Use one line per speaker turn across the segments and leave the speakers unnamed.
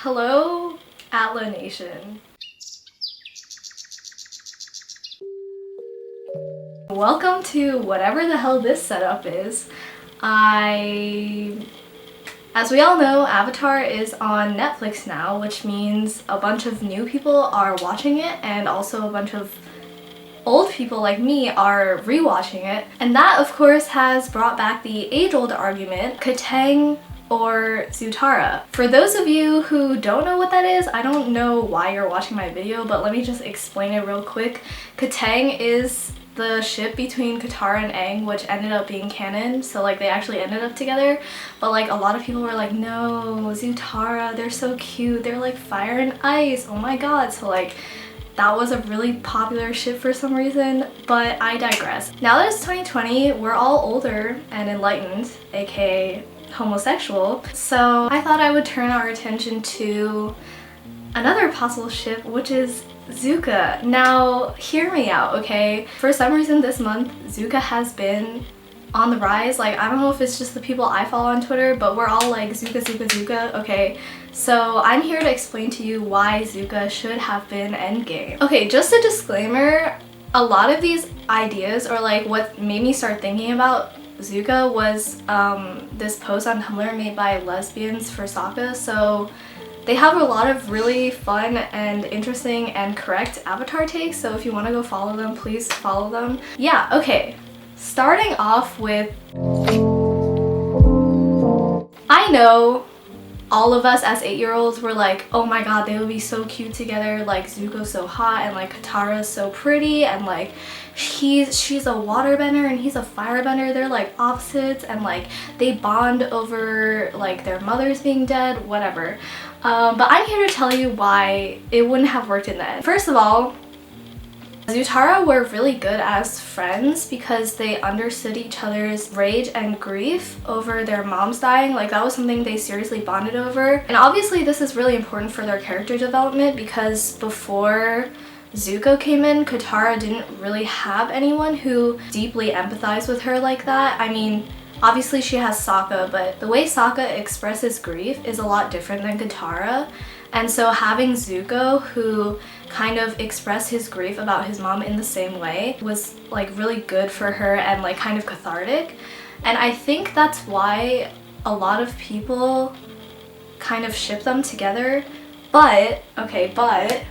Hello, Atla Nation. Welcome to whatever the hell this setup is. As we all know, Avatar is on Netflix now, which means a bunch of new people are watching it and also a bunch of old people like me are rewatching it. And that, of course, has brought back the age-old argument, Katang or Zutara. For those of you who don't know what that is, I don't know why you're watching my video, but let me just explain it real quick. Katang is the ship between Katara and Aang, which ended up being canon, so like they actually ended up together. But like a lot of people were like, no, Zutara, they're so cute, they're like fire and ice, oh my god. So like that was a really popular ship for some reason, but I digress. Now that it's 2020, we're all older and enlightened, aka homosexual, so I thought I would turn our attention to another possible ship, which is ZUKKA. Now, hear me out, okay? For some reason this month, ZUKKA has been on the rise. Like, I don't know if it's just the people I follow on Twitter, but we're all like, ZUKKA, ZUKKA, ZUKKA, okay? So I'm here to explain to you why ZUKKA should have been endgame. Okay, just a disclaimer, a lot of these ideas, or like what made me start thinking about ZUKKA was this post on Tumblr made by lesbians for SOKKA. So they have a lot of really fun and interesting and correct Avatar takes, so if you want to go follow them, please follow them. Yeah, okay. Starting off with, I know all of us as 8-year-olds were like, oh my god, they would be so cute together, like Zuko's so hot and like Katara's so pretty and like she's a waterbender and he's a firebender, they're like opposites and like they bond over like their mothers being dead, whatever. But I'm here to tell you why it wouldn't have worked in the end. First of all, Zutara were really good as friends because they understood each other's rage and grief over their moms dying. Like, that was something they seriously bonded over. And obviously this is really important for their character development because before Zuko came in, Katara didn't really have anyone who deeply empathized with her like that. I mean, obviously she has Sokka, but the way Sokka expresses grief is a lot different than Katara. And so having Zuko, who kind of expressed his grief about his mom in the same way, was like really good for her and like kind of cathartic. And I think that's why a lot of people kind of ship them together. But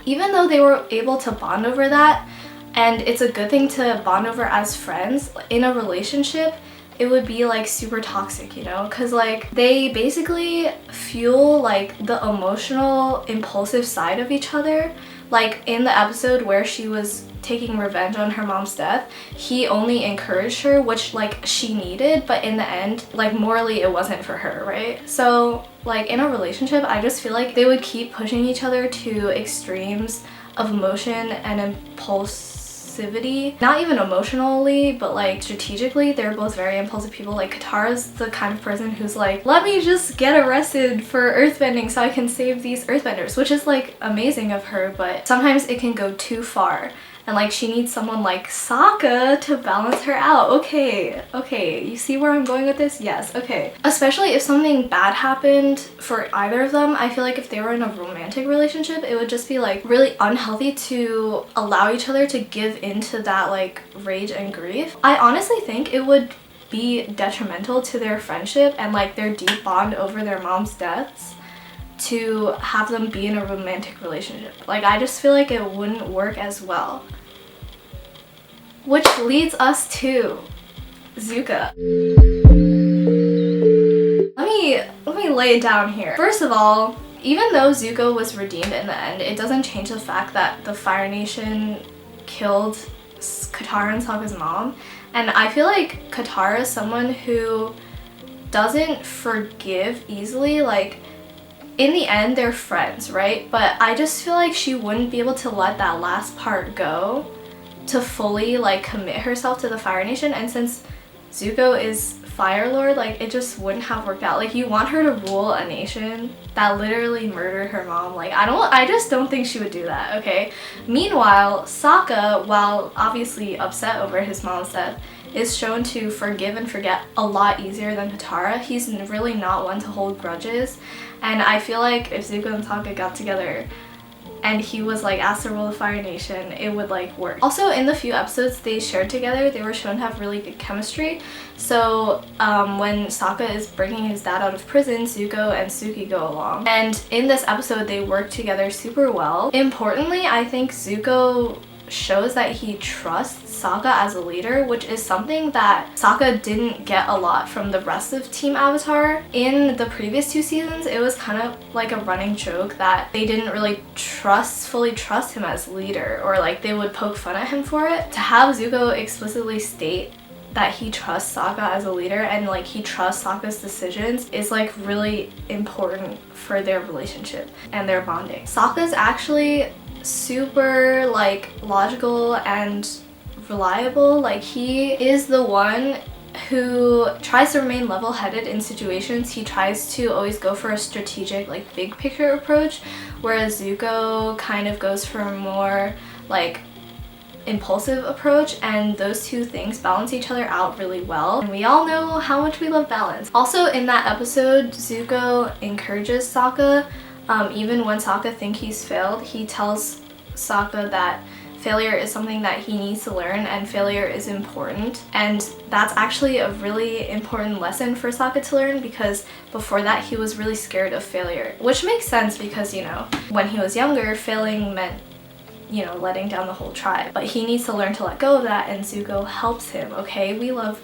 even though they were able to bond over that, and it's a good thing to bond over as friends, in a relationship, it would be like super toxic, you know? Because like they basically fuel like the emotional, impulsive side of each other. Like in the episode where she was taking revenge on her mom's death, he only encouraged her, which like she needed, but in the end, like morally it wasn't for her, right? So like in a relationship, I just feel like they would keep pushing each other to extremes of emotion and impulsivity. Not even emotionally, but like strategically, they're both very impulsive people. Like Katara's the kind of person who's like, let me just get arrested for earthbending so I can save these earthbenders, which is like amazing of her, but sometimes it can go too far. And like she needs someone like Sokka to balance her out. Okay, you see where I'm going with this? Yes, okay. Especially if something bad happened for either of them, I feel like if they were in a romantic relationship, it would just be like really unhealthy to allow each other to give into that like rage and grief. I honestly think it would be detrimental to their friendship and like their deep bond over their mom's deaths to have them be in a romantic relationship. Like, I just feel like it wouldn't work as well. Which leads us to ZUKKA. Let me lay it down here. First of all, even though Zuko was redeemed in the end, it doesn't change the fact that the Fire Nation killed Katara and Sokka's mom. And I feel like Katara is someone who doesn't forgive easily. Like, in the end, they're friends, right? But I just feel like she wouldn't be able to let that last part go to fully like commit herself to the Fire Nation. And since Zuko is Fire Lord, like it just wouldn't have worked out. Like, you want her to rule a nation that literally murdered her mom. Like, I just don't think she would do that, okay? Meanwhile, Sokka, while obviously upset over his mom's death, is shown to forgive and forget a lot easier than Katara. He's really not one to hold grudges, and I feel like if Zuko and Sokka got together and he was like asked to rule the Fire Nation, it would like work. Also, in the few episodes they shared together, they were shown to have really good chemistry. So when Sokka is bringing his dad out of prison, Zuko and Suki go along, and in this episode they work together super well. Importantly, I think Zuko shows that he trusts Sokka as a leader, which is something that Sokka didn't get a lot from the rest of Team Avatar. In the previous 2 seasons, it was kind of like a running joke that they didn't really fully trust him as leader, or like they would poke fun at him for it. To have Zuko explicitly state that he trusts Sokka as a leader and like he trusts Sokka's decisions is like really important for their relationship and their bonding. Sokka's actually super like logical and reliable. Like he is the one who tries to remain level-headed in situations. He tries to always go for a strategic, like big picture approach, whereas Zuko kind of goes for a more like impulsive approach, and those 2 things balance each other out really well, and we all know how much we love balance. Also in that episode, Zuko encourages Sokka. Even when Sokka thinks he's failed, he tells Sokka that failure is something that he needs to learn and failure is important, and that's actually a really important lesson for Sokka to learn, because before that he was really scared of failure, which makes sense because, you know, when he was younger, failing meant, you know, letting down the whole tribe. But he needs to learn to let go of that, and Zuko helps him, okay? We love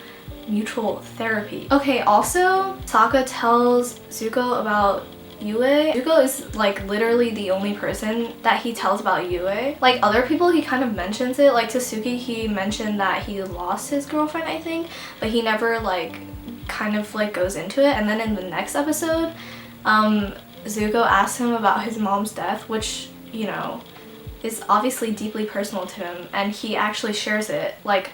mutual therapy. Okay, also, Sokka tells Zuko about Yue. Zuko is like literally the only person that he tells about Yue. Like other people he kind of mentions it, like to Suki he mentioned that he lost his girlfriend, I think, but he never like kind of like goes into it. And then in the next episode, Zuko asks him about his mom's death, which, you know, is obviously deeply personal to him, and he actually shares it. Like,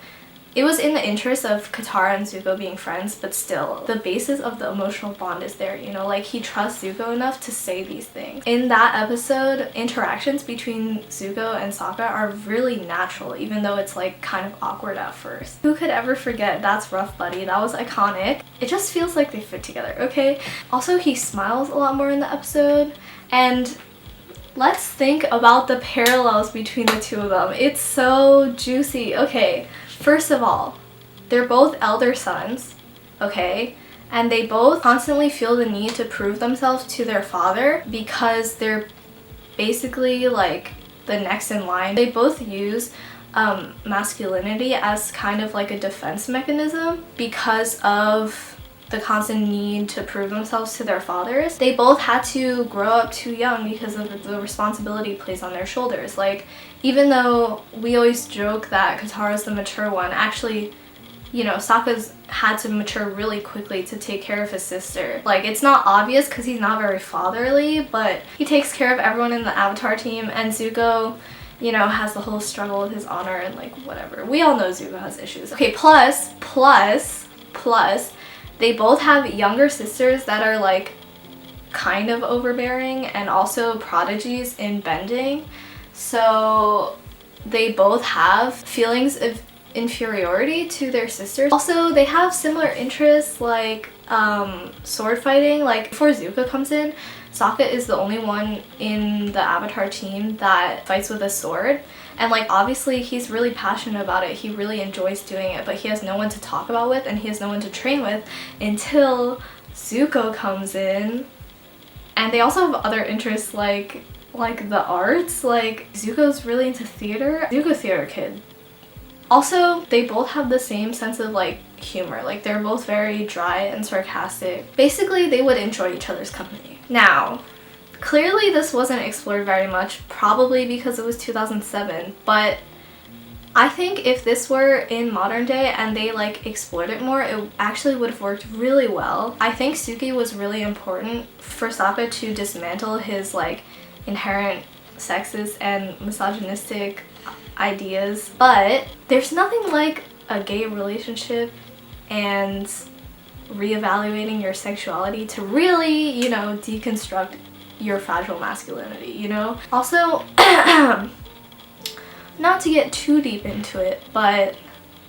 it was in the interest of Katara and Zuko being friends, but still, the basis of the emotional bond is there, you know? Like, he trusts Zuko enough to say these things. In that episode, interactions between Zuko and Sokka are really natural, even though it's, like, kind of awkward at first. Who could ever forget That's Rough Buddy? That was iconic. It just feels like they fit together, okay? Also, he smiles a lot more in the episode, and let's think about the parallels between the 2 of them. It's so juicy. Okay. First of all, they're both elder sons, okay? And they both constantly feel the need to prove themselves to their father because they're basically like the next in line. They both use masculinity as kind of like a defense mechanism because of the constant need to prove themselves to their fathers. They both had to grow up too young because of the responsibility placed on their shoulders. Like, even though we always joke that Katara's the mature one, actually, you know, Sokka's had to mature really quickly to take care of his sister. Like, it's not obvious because he's not very fatherly, but he takes care of everyone in the Avatar team, and Zuko, you know, has the whole struggle with his honor and like whatever. We all know Zuko has issues. Okay, plus, they both have younger sisters that are like kind of overbearing and also prodigies in bending. So they both have feelings of inferiority to their sisters. Also, they have similar interests like sword fighting. Like before Zuko comes in, Sokka is the only one in the Avatar team that fights with a sword. And like obviously he's really passionate about it, he really enjoys doing it, but he has no one to talk about with and he has no one to train with until Zuko comes in. And they also have other interests like the arts. Like Zuko's really into theater. Zuko theater kid. Also, they both have the same sense of like humor. Like they're both very dry and sarcastic. Basically, they would enjoy each other's company. Now, clearly this wasn't explored very much, probably because it was 2007, but I think if this were in modern day and they like explored it more, it actually would have worked really well. I think Suki was really important for Sokka to dismantle his like inherent sexist and misogynistic ideas, but there's nothing like a gay relationship and reevaluating your sexuality to really, you know, deconstruct your fragile masculinity, you know? Also, not to get too deep into it, but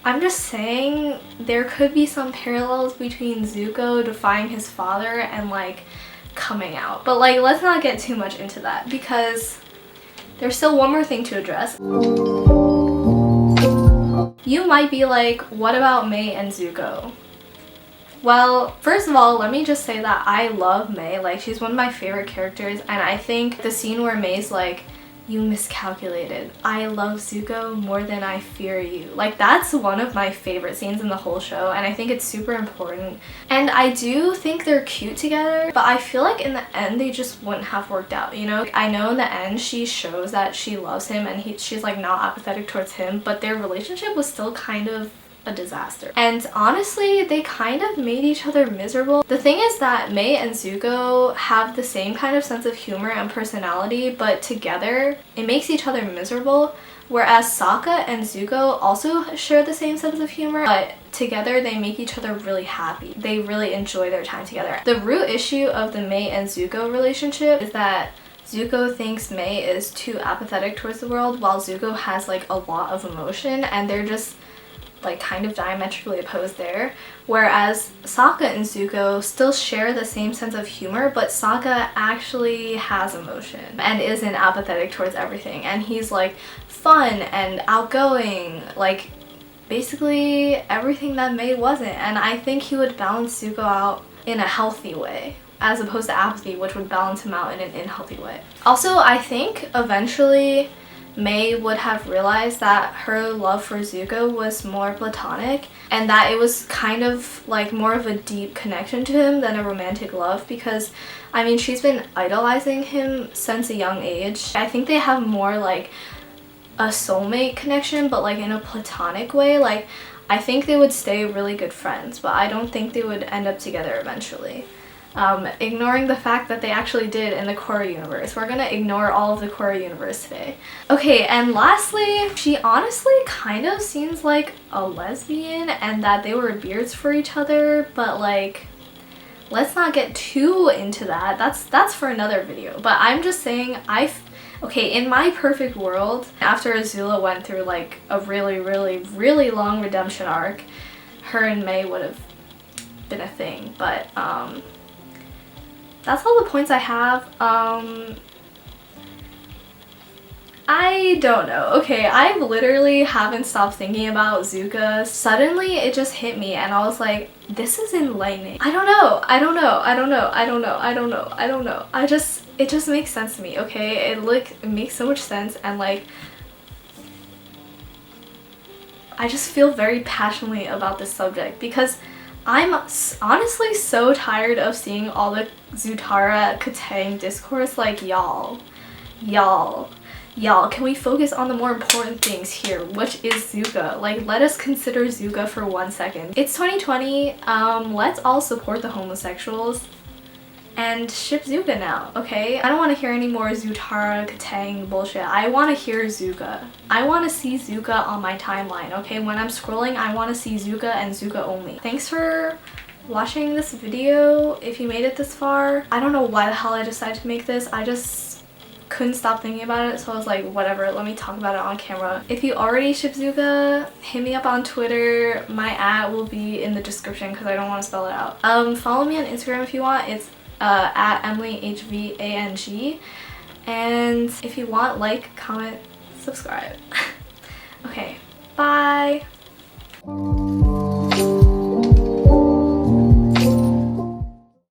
I'm just saying there could be some parallels between Zuko defying his father and like coming out. But like, let's not get too much into that because there's still one more thing to address. You might be like, what about Mei and Zuko? Well, first of all, let me just say that I love Mei. Like, she's one of my favorite characters, and I think the scene where Mei's like, you miscalculated. I love Zuko more than I fear you. Like, that's one of my favorite scenes in the whole show, and I think it's super important. And I do think they're cute together, but I feel like in the end they just wouldn't have worked out, you know? I know in the end she shows that she loves him and she's like not apathetic towards him, but their relationship was still kind of a disaster. And honestly, they kind of made each other miserable. The thing is that Mei and Zuko have the same kind of sense of humor and personality, but together it makes each other miserable. Whereas Sokka and Zuko also share the same sense of humor, but together they make each other really happy. They really enjoy their time together. The root issue of the Mei and Zuko relationship is that Zuko thinks Mei is too apathetic towards the world, while Zuko has like a lot of emotion, and they're just like kind of diametrically opposed there. Whereas Sokka and Zuko still share the same sense of humor, but Sokka actually has emotion and isn't apathetic towards everything, and he's like fun and outgoing, like basically everything that Mei wasn't. And I think he would balance Zuko out in a healthy way, as opposed to apathy, which would balance him out in an unhealthy way. Also, I think eventually Mei would have realized that her love for Zuko was more platonic, and that it was kind of like more of a deep connection to him than a romantic love, because I mean, she's been idolizing him since a young age. I think they have more like a soulmate connection, but like in a platonic way. Like, I think they would stay really good friends, but I don't think they would end up together eventually. Ignoring the fact that they actually did in the Korra universe. We're gonna ignore all of the Korra universe today. Okay, and lastly, she honestly kind of seems like a lesbian, and that they were beards for each other, but like, let's not get too into that. That's for another video. But I'm just saying, okay, in my perfect world, after Azula went through like a really, really, really long redemption arc, her and Mei would have been a thing. But that's all the points I have. I don't know. Okay, I literally haven't stopped thinking about ZUKKA. Suddenly it just hit me and I was like, this is enlightening. I don't know. It just makes sense to me, okay? It makes so much sense, and like, I just feel very passionately about this subject because I'm honestly so tired of seeing all the Zutara Katang discourse. Like, y'all, can we focus on the more important things here, which is ZUKKA? Like, let us consider ZUKKA for 1 second. It's 2020, let's all support the homosexuals and ship ZUKKA now, okay? I don't want to hear any more Zutara Katang bullshit. I want to hear ZUKKA. I want to see ZUKKA on my timeline, okay? When I'm scrolling, I want to see ZUKKA and ZUKKA only. Thanks for watching this video if you made it this far. I don't know why the hell I decided to make this. I just couldn't stop thinking about it, so I was like, whatever, let me talk about it on camera. If you already ship ZUKKA, hit me up on Twitter. My @ will be in the description because I don't want to spell it out. Follow me on Instagram if you want. It's at EmilyHVANG, and if you want, like, comment, subscribe. Okay, bye.